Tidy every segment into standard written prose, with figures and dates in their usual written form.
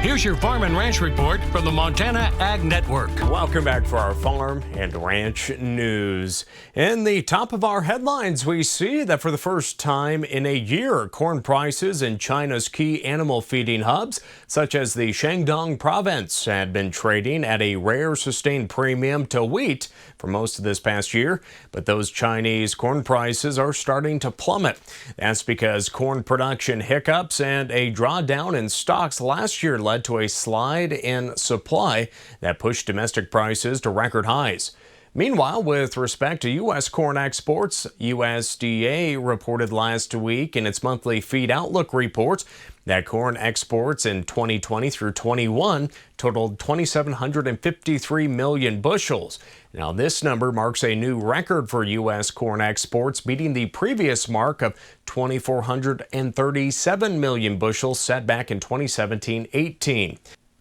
Here's your Farm and Ranch Report from the Montana Ag Network. Welcome back for our Farm and Ranch News. In the top of our headlines, we see that for the first time in a year, corn prices in China's key animal feeding hubs, such as the Shandong province, had been trading at a rare sustained premium to wheat for most of this past year. But those Chinese corn prices are starting to plummet. That's because corn production hiccups and a drawdown in stocks last year led to a slide in supply that pushed domestic prices to record highs. Meanwhile, with respect to U.S. corn exports, USDA reported last week in its monthly feed outlook report that corn exports in 2020 through 21 totaled 2,753 million bushels. Now, this number marks a new record for U.S. corn exports, beating the previous mark of 2,437 million bushels set back in 2017-18.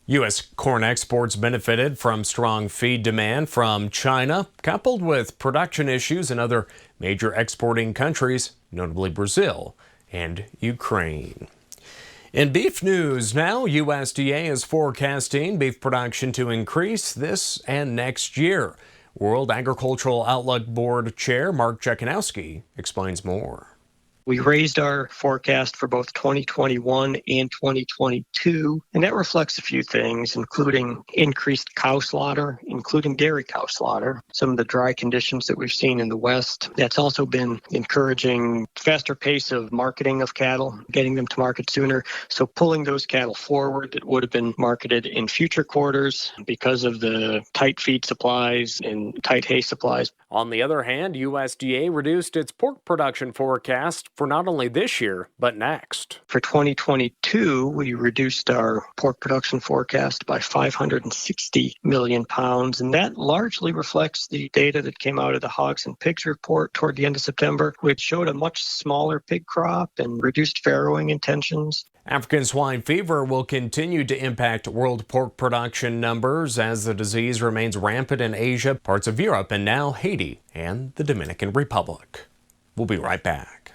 U.S. corn exports benefited from strong feed demand from China, coupled with production issues in other major exporting countries, notably Brazil and Ukraine. In beef news now, USDA is forecasting beef production to increase this and next year. World Agricultural Outlook Board Chair Mark Jekanowski explains more. We raised our forecast for both 2021 and 2022, and that reflects a few things, including increased cow slaughter, including dairy cow slaughter, some of the dry conditions that we've seen in the West. That's also been encouraging faster pace of marketing of cattle, getting them to market sooner. So pulling those cattle forward that would have been marketed in future quarters because of the tight feed supplies and tight hay supplies. On the other hand, USDA reduced its pork production forecast for not only this year, but next. For 2022, we reduced our pork production forecast by 560 million pounds, and that largely reflects the data that came out of the Hogs and Pigs report toward the end of September, which showed a much smaller pig crop and reduced farrowing intentions. African swine fever will continue to impact world pork production numbers as the disease remains rampant in Asia, parts of Europe, and now Haiti and the Dominican Republic. We'll be right back.